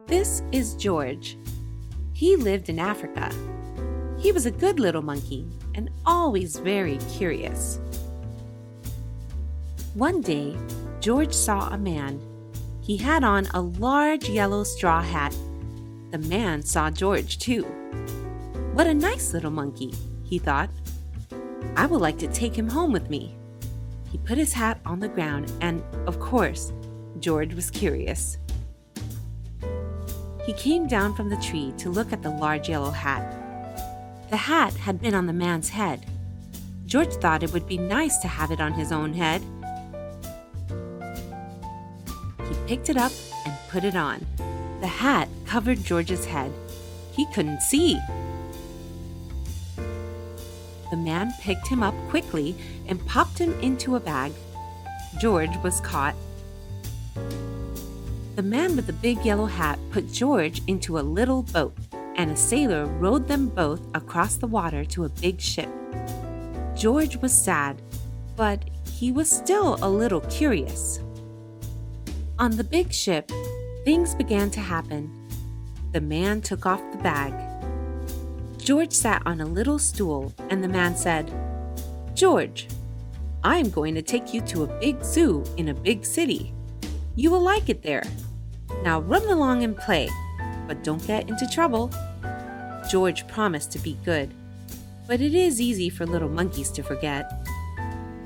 This is George. He lived in Africa. He was a good little monkey and always very curious. One day, George saw a man. He had on a large yellow straw hat. The man saw George too. What a nice little monkey, he thought. I would like to take him home with me. He put his hat on the ground and, of course, George was curious. He came down from the tree to look at the large yellow hat. The hat had been on the man's head. George thought it would be nice to have it on his own head. He picked it up and put it on. The hat covered George's head. He couldn't see. The man picked him up quickly and popped him into a bag. George was caught. The man with the big yellow hat put George into a little boat, and a sailor rowed them both across the water to a big ship. George was sad, but he was still a little curious. On the big ship, things began to happen. The man took off the bag. George sat on a little stool, and the man said, "George, I'm going to take you to a big zoo in a big city. You will like it there. Now run along and play, but don't get into trouble." George promised to be good, but it is easy for little monkeys to forget.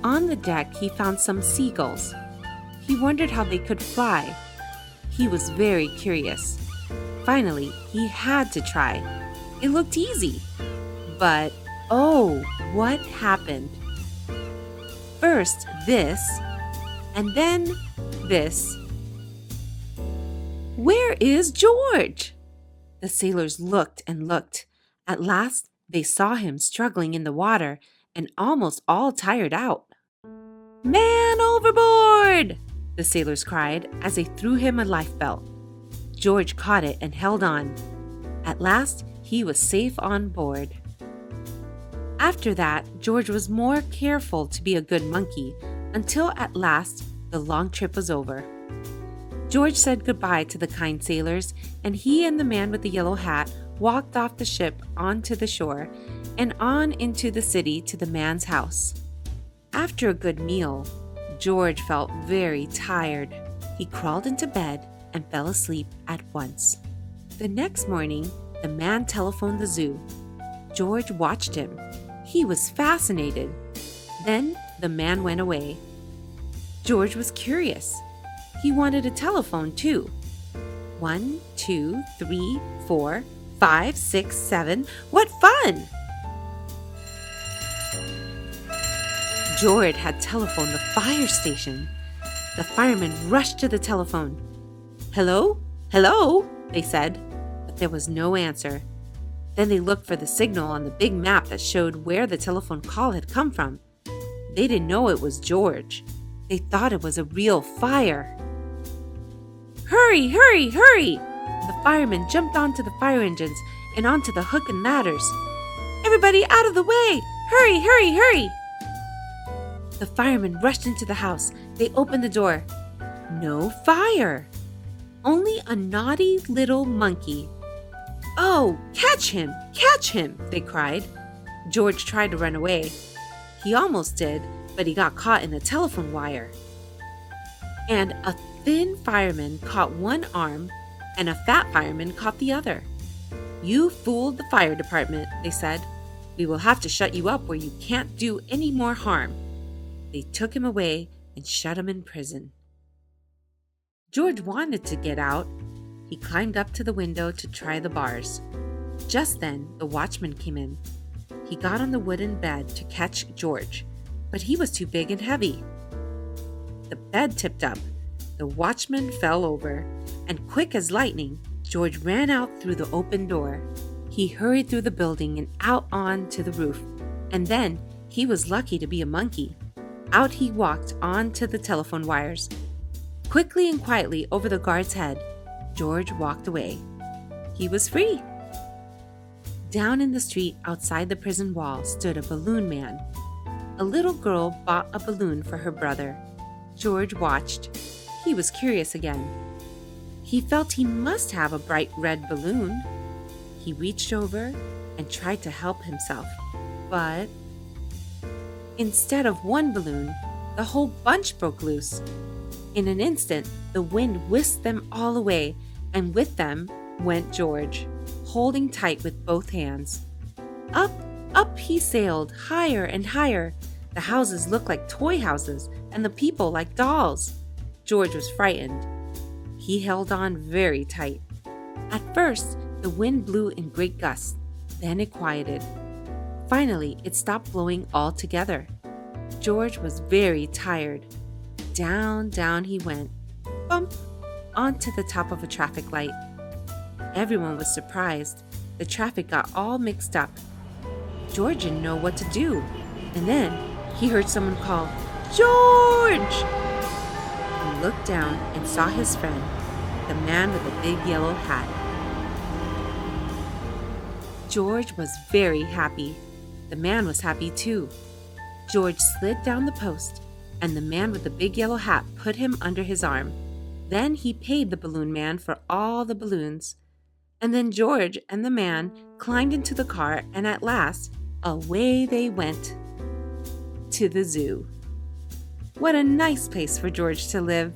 On the deck, he found some seagulls. He wondered how they could fly. He was very curious. Finally, he had to try. It looked easy. But, oh, what happened? First this, and then this. Where is George? The sailors looked and looked. At last, they saw him struggling in the water and almost all tired out. "Man overboard!" the sailors cried as they threw him a lifebelt. George caught it and held on. At last, he was safe on board. After that, George was more careful to be a good monkey until at last the long trip was over. George said goodbye to the kind sailors, and he and the man with the yellow hat walked off the ship onto the shore and on into the city to the man's house. After a good meal, George felt very tired. He crawled into bed and fell asleep at once. The next morning, the man telephoned the zoo. George watched him. He was fascinated. Then the man went away. George was curious. He wanted a telephone too. 1, 2, 3, 4, 5, 6, 7. What fun! George had telephoned the fire station. The firemen rushed to the telephone. "Hello? Hello?" they said, but there was no answer. Then they looked for the signal on the big map that showed where the telephone call had come from. They didn't know it was George. They thought it was a real fire. "Hurry, hurry, hurry!" The firemen jumped onto the fire engines and onto the hook and ladders. "Everybody out of the way! Hurry, hurry, hurry!" The firemen rushed into the house. They opened the door. No fire. Only a naughty little monkey. "Oh, catch him! Catch him!" they cried. George tried to run away. He almost did, but he got caught in the telephone wire. And a thin fireman caught one arm, and a fat fireman caught the other. "You fooled the fire department," they said. "We will have to shut you up where you can't do any more harm." They took him away and shut him in prison. George wanted to get out. He climbed up to the window to try the bars. Just then, the watchman came in. He got on the wooden bed to catch George, but he was too big and heavy. The bed tipped up. The watchman fell over, and quick as lightning, George ran out through the open door. He hurried through the building and out onto the roof, and then he was lucky to be a monkey. Out he walked onto the telephone wires. Quickly and quietly over the guard's head, George walked away. He was free. Down in the street outside the prison wall stood a balloon man. A little girl bought a balloon for her brother. George watched. He was curious again. He felt he must have a bright red balloon. He reached over and tried to help himself, but instead of one balloon, the whole bunch broke loose. In an instant, the wind whisked them all away, and with them went George, holding tight with both hands. Up, up he sailed, higher and higher. The houses looked like toy houses, and the people like dolls. George was frightened. He held on very tight. At first, the wind blew in great gusts. Then it quieted. Finally, it stopped blowing altogether. George was very tired. Down, down he went, bump, onto the top of a traffic light. Everyone was surprised. The traffic got all mixed up. George didn't know what to do. And then he heard someone call, "George!" He looked down and saw his friend, the man with the big yellow hat. George was very happy. The man was happy too. George slid down the post, and the man with the big yellow hat put him under his arm. Then he paid the balloon man for all the balloons. And then George and the man climbed into the car, and at last, away they went to the zoo. What a nice place for George to live.